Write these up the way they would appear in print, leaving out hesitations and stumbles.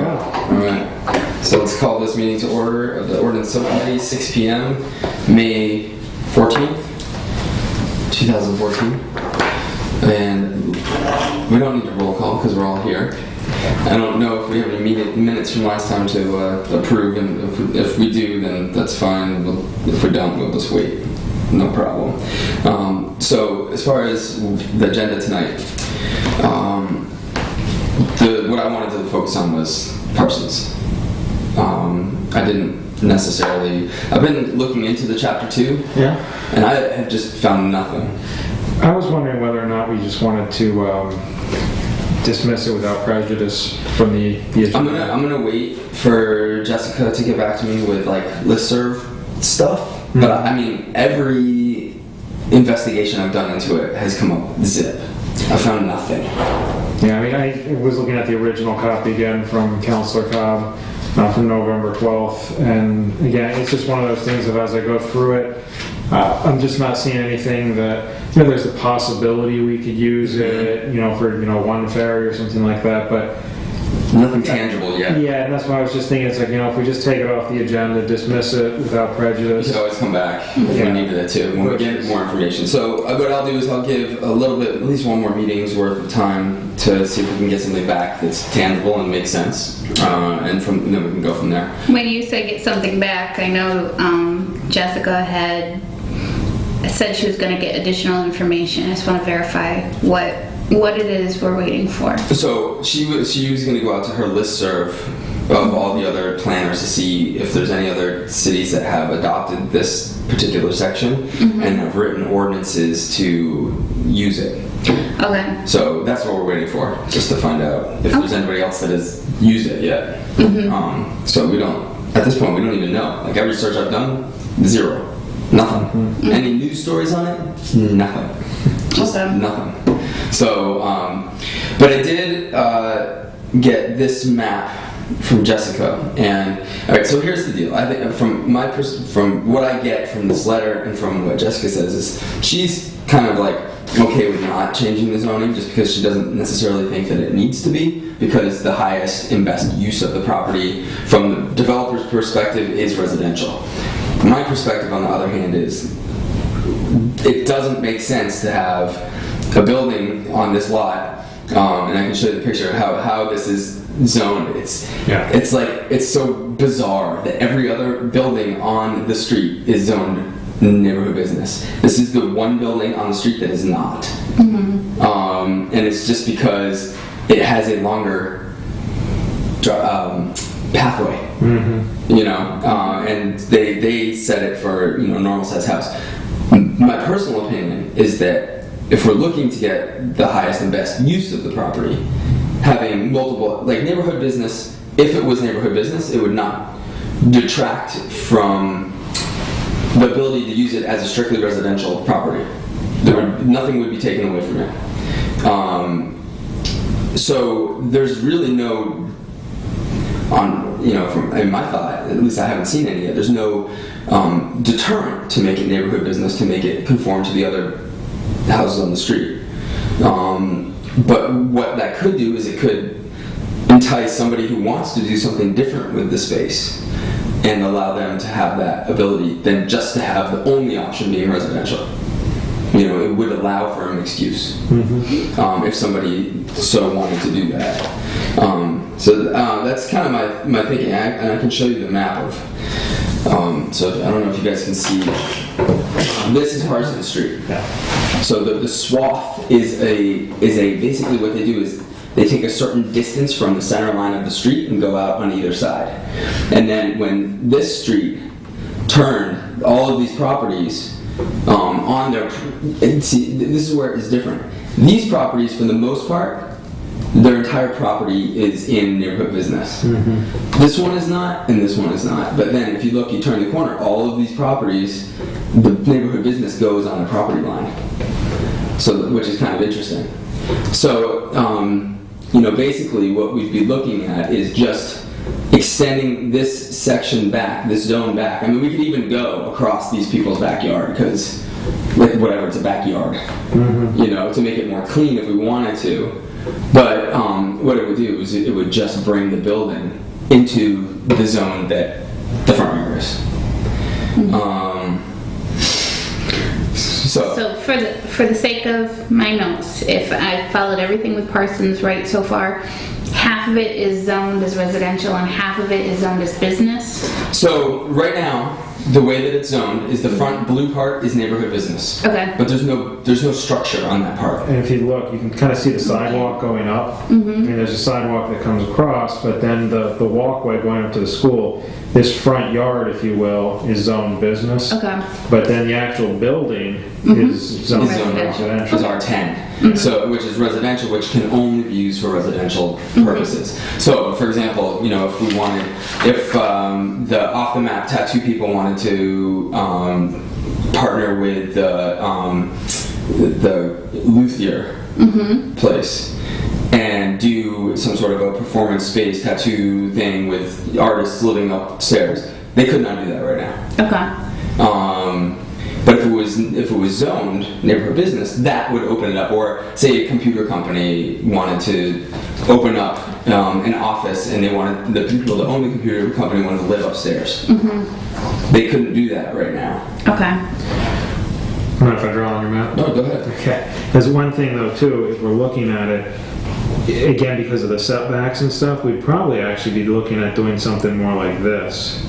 All right. So let's call this meeting to order of the Ordinance Subcommittee, 6 p.m., May 14th, 2014. And we don't need a roll call because we're all here. I don't know if we have any minutes from last time to approve, and if we do, then that's fine. If we don't, we'll just wait. No problem. So as far as the agenda tonight, what I wanted to focus on was Parsons. I didn't necessarily. I've been looking into the chapter 2, and I have just found nothing. I was wondering whether or not we just wanted to dismiss it without prejudice from the agenda. I'm gonna wait for Jessica to get back to me with like listserv stuff. Mm-hmm. But I mean, every investigation I've done into it has come up zip. I found nothing. Yeah, I mean, I was looking at the original copy again from Councilor Cobb from November 12th, and again, it's just one of those things that as I go through it, I'm just not seeing anything that, there's a possibility we could use it, for, one ferry or something like that, but nothing tangible yet. Yeah, and that's why I was just thinking, it's like, if we just take it off the agenda, dismiss it without prejudice. We could always come back if we needed it too, when we get more information. So what I'll do is I'll give a little bit, at least one more meeting's worth of time to see if we can get something back that's tangible and makes sense, and then we can go from there. When you say get something back, I know Jessica had said she was going to get additional information. I just want to verify what it is we're waiting for. So she was going to go out to her listserv of all the other planners to see if there's any other cities that have adopted this particular section and have written ordinances to use it. Okay. So that's what we're waiting for, just to find out if there's anybody else that has used it yet. So we don't, at this point, we don't even know. Like every search I've done, zero. Nothing. Any news stories on it? Nothing. Just nothing. So, but I did get this map from Jessica, and all right. So here's the deal. I think from what I get from this letter and from what Jessica says is she's kind of like okay with not changing the zoning just because she doesn't necessarily think that it needs to be, because the highest and best use of the property from the developer's perspective is residential. My perspective, on the other hand, is it doesn't make sense to have a building on this lot, and I can show you the picture of how this is zoned. It's like, it's so bizarre that every other building on the street is zoned neighborhood business. This is the one building on the street that is not. And it's just because it has a longer pathway. And they set it for normal size house. My personal opinion is that if we're looking to get the highest and best use of the property, having multiple, like neighborhood business, if it was neighborhood business, it would not detract from the ability to use it as a strictly residential property. Nothing would be taken away from it. So there's really no, in my thought, at least I haven't seen any yet, there's no deterrent to make it neighborhood business, to make it conform to the other houses on the street. But what that could do is it could entice somebody who wants to do something different with the space and allow them to have that ability than just to have the only option being residential. It would allow for a mixed use if somebody so wanted to do that. So that's kind of my thinking, and I can show you the map of. So I don't know if you guys can see. This is Parsons Street. So the swath is basically what they do is they take a certain distance from the center line of the street and go out on either side. And then when this street turned, all of these properties on their, see, this is where it's different. These properties, for the most part, their entire property is in neighborhood business. This one is not, and this one is not. But then if you look, you turn the corner, all of these properties, the neighborhood business goes on the property line. So, which is kind of interesting. So, basically what we'd be looking at is just extending this section back, this zone back. I mean, we could even go across these people's backyard because like whatever, it's a backyard, you know, to make it more clean if we wanted to. But what it would do is it would just bring the building into the zone that the front yard is. So for the sake of my notes, if I followed everything with Parsons right so far, half of it is zoned as residential and half of it is zoned as business? So right now, the way that it's zoned is the front blue part is neighborhood business. Okay. But there's no structure on that part. And if you look, you can kind of see the sidewalk going up. And there's a sidewalk that comes across, but then the walkway going up to the school, this front yard, if you will, is zoned business. Okay. But then the actual building is zoned Is zoned residential. is R10, so which is residential, which can only be used for residential purposes. So, for example, you know, if the off the map tattoo people wanted to partner with the luthier place and do some sort of a performance space tattoo thing with artists living upstairs, they could not do that right now. Okay. But if it was zoned neighborhood business, that would open it up. Or say a computer company wanted to open up an office, and they wanted the people that own the computer company wanted to live upstairs. They couldn't do that right now. Okay. I don't know if I draw on your map. No, go ahead. Okay. There's one thing though too, if we're looking at it, again because of the setbacks and stuff, we'd probably actually be looking at doing something more like this.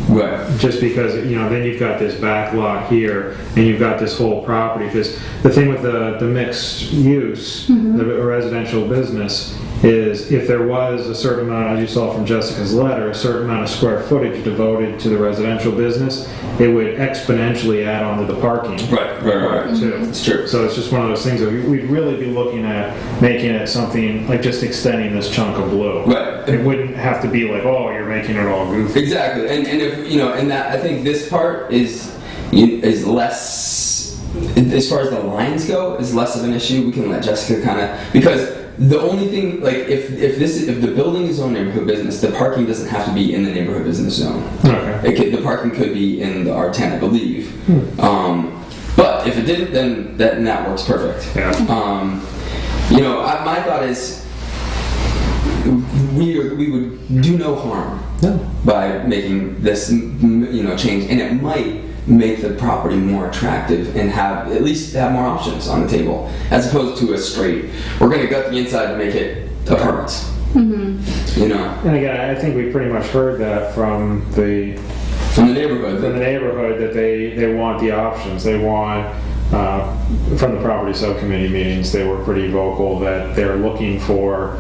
Right. Just because, you know, then you've got this back lot here, and you've got this whole property. Because the thing with the mixed use, the residential business, is if there was a certain amount, as you saw from Jessica's letter, a certain amount of square footage devoted to the residential business, it would exponentially add on to the parking. Right. Too. It's true. So it's just one of those things that we'd really be looking at making it something like just extending this chunk of blue. Right. It wouldn't have to be like, oh, you're making it all goofy. Exactly. And if you know, and that I think this part is less, as far as the lines go, is less of an issue. We can let Jessica kind of, because the only thing, like if the building is zoned neighborhood business, the parking doesn't have to be in the neighborhood business zone. Okay. The parking could be in the R10, I believe. But if it didn't, then that works perfect. Yeah. You know, my thought is we would do no harm by making this, you know, change, and it might make the property more attractive and at least have more options on the table, as opposed to a straight, we're going to gut the inside to make it apartments. You know. And again, I think we pretty much heard that from the neighborhood. That they want the options. They want from the property subcommittee meetings, they were pretty vocal that they're looking for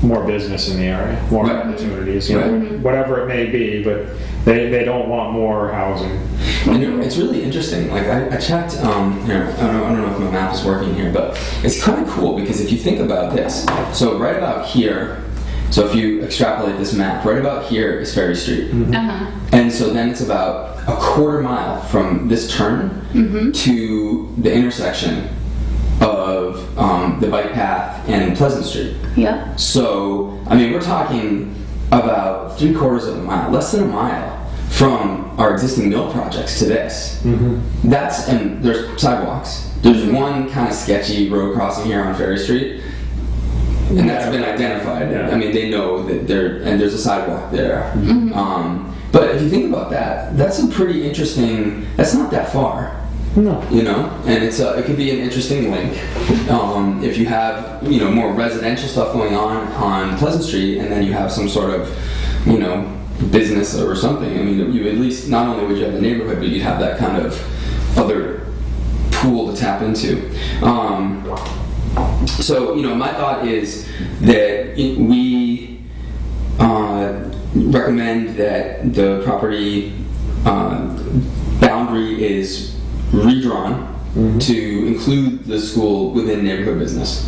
more business in the area, more opportunities, you know, whatever it may be, but they don't want more housing. And it's really interesting. Like I checked here. I don't know if my map is working here, but it's kind of cool because if you think about this, so right about here. So if you extrapolate this map, right about here is Ferry Street. And so then it's about a quarter mile from this turn to the intersection of the bike path and Pleasant Street. Yeah. So, I mean, we're talking about 3/4 of a mile, less than a mile from our existing mill projects to this. And there's sidewalks. There's one kind of sketchy road crossing here on Ferry Street. And that's been identified. Yeah. I mean, they know that there's a sidewalk there. But if you think about that, that's a pretty interesting, that's not that far. No. You know, and it could be an interesting link. If you have, you know, more residential stuff going on Pleasant Street, and then you have some sort of, you know, business or something. I mean, you at least, not only would you have the neighborhood, but you'd have that kind of other pool to tap into. So, you know, my thought is that we recommend that the property boundary is redrawn to include the school within neighborhood business.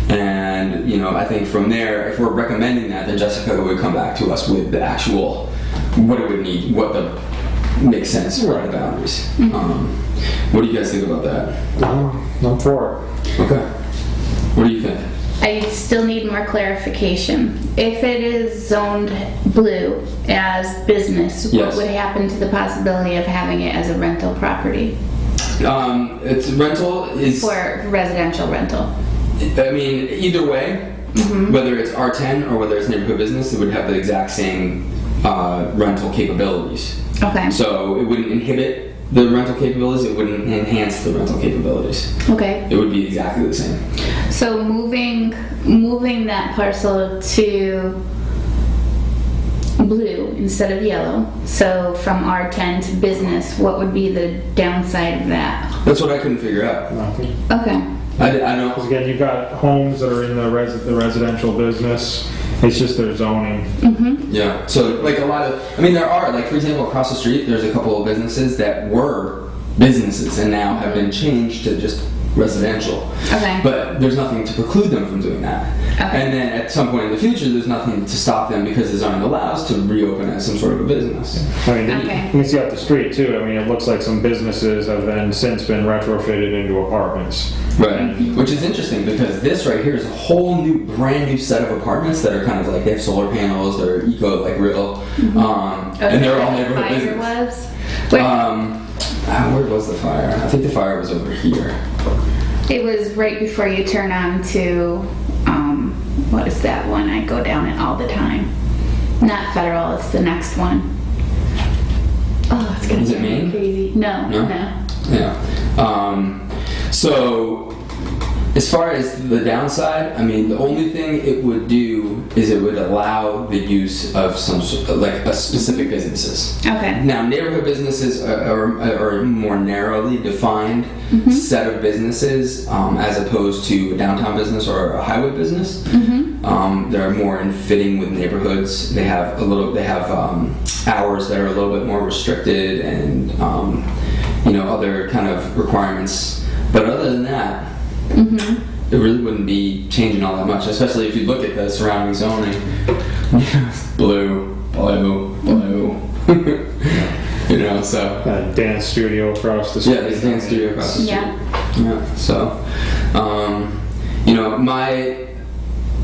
And, you know, I think from there, if we're recommending that, then Jessica would come back to us with the actual, what it would need, makes sense for the boundaries. What do you guys think about that? I'm for it. Okay. What do you think? I still need more clarification. If it is zoned blue as business, Yes. what would happen to the possibility of having it as a rental property? It's rental is. For residential rental? I mean, either way, whether it's R10 or whether it's neighborhood business, it would have the exact same rental capabilities. Okay. So it wouldn't inhibit the rental capabilities, it wouldn't enhance the rental capabilities. Okay. It would be exactly the same. So moving that parcel to blue instead of yellow, so from R10 to business, what would be the downside of that? That's what I couldn't figure out. Nothing. Okay. I don't. Because again, you've got homes that are in the residential business. It's just their zoning. Yeah. So like a lot of, I mean, there are, like, for example, across the street, there's a couple of businesses that were businesses and now have been changed to just residential. Okay. But there's nothing to preclude them from doing that. Okay. And then at some point in the future, there's nothing to stop them because the zoning allows to reopen as some sort of a business. I mean, Okay. you can see up the street too. I mean, it looks like some businesses have then since been retrofitted into apartments. Right. Which is interesting because this right here is a whole new, brand new set of apartments that are kind of like, they have solar panels, they're eco, like real, and they're all neighborhood Fire business. was? Where was the fire? I think the fire was over here. It was right before you turn on to, what is that one? I go down it all the time. Not Federal, it's the next one. Oh, it's gonna Is it drive me Maine? crazy. No. Yeah. So, as far as the downside, I mean, the only thing it would do is it would allow the use of some sort of, like, a specific businesses. Okay. Now, neighborhood businesses are a more narrowly defined set of businesses as opposed to a downtown business or a highway business. They're more in fitting with neighborhoods. They have hours that are a little bit more restricted and other kind of requirements. But other than that, it really wouldn't be changing all that much, especially if you look at the surrounding zoning. Blue. So. Dance studio across the street. Yeah, there's a dance studio across the street. Yeah. So,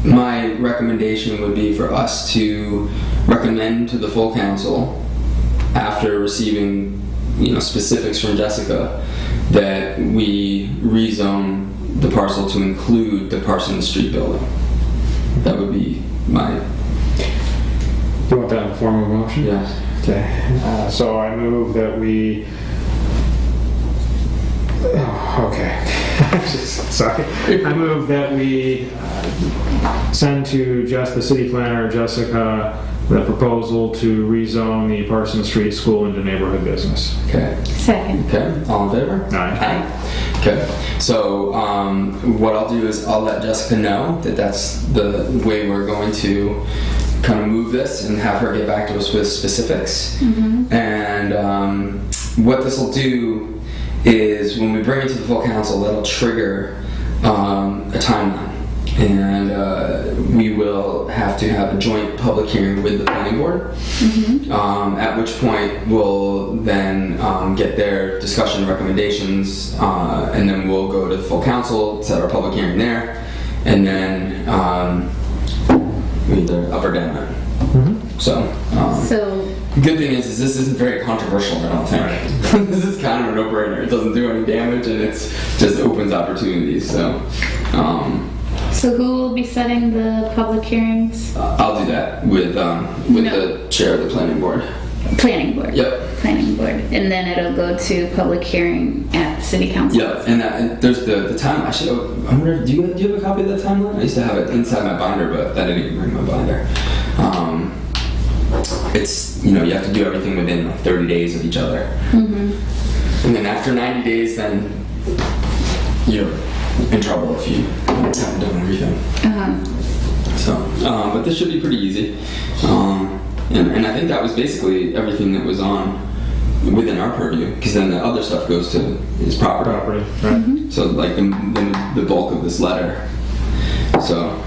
my recommendation would be for us to recommend to the full council, after receiving, specifics from Jessica, that we rezone the parcel to include the Parsons Street building. That would be my. Do you want that in the form of a motion? Yes. Okay. So I move that we. Okay. Sorry. I move that we send to the city planner, Jessica, the proposal to rezone the Parsons Street School into neighborhood business. Okay. Second. Okay. All in favor? Aye. Okay. So what I'll do is I'll let Jessica know that that's the way we're going to kind of move this and have her get back to us with specifics. And what this will do is when we bring it to the full council, that'll trigger a timeline. And we will have to have a joint public hearing with the planning board, at which point we'll then get their discussion recommendations, and then we'll go to the full council, set our public hearing there, and then we either up or down it. So, good thing is this isn't very controversial, I don't think. This is kind of a no-brainer. It doesn't do any damage, and it's just opens opportunities. So who will be setting the public hearings? I'll do that with the chair of the planning board. Planning board. Yep. Planning board, and then it'll go to public hearing at the city council. Yep. And there's the time. I wonder. Do you have a copy of that timeline? I used to have it inside my binder, but I didn't even bring my binder. It's you have to do everything within like 30 days of each other. And then after 90 days, then you're in trouble if you haven't done everything. So, but this should be pretty easy. And I think that was basically everything that was on within our purview, because then the other stuff goes to his property. Right. So like the bulk of this letter. So,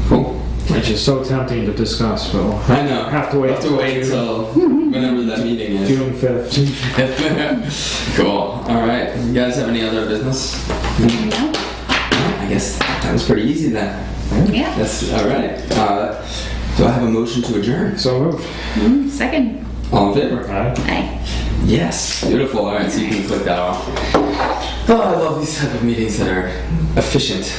cool. Which is so tempting to discuss, Phil. I know. Have to wait till whenever that meeting is. June 5th. Cool. All right. You guys have any other business? No. I guess that was pretty easy then. Yeah. That's all right. Do I have a motion to adjourn? So moved. Second. All in favor? Aye. Aye. Yes. Beautiful. All right. So you can click that off. Oh, I love these type of meetings that are efficient.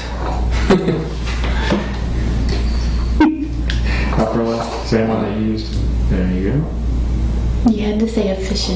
Upper left, same one that you used. There you go. You had to say efficient.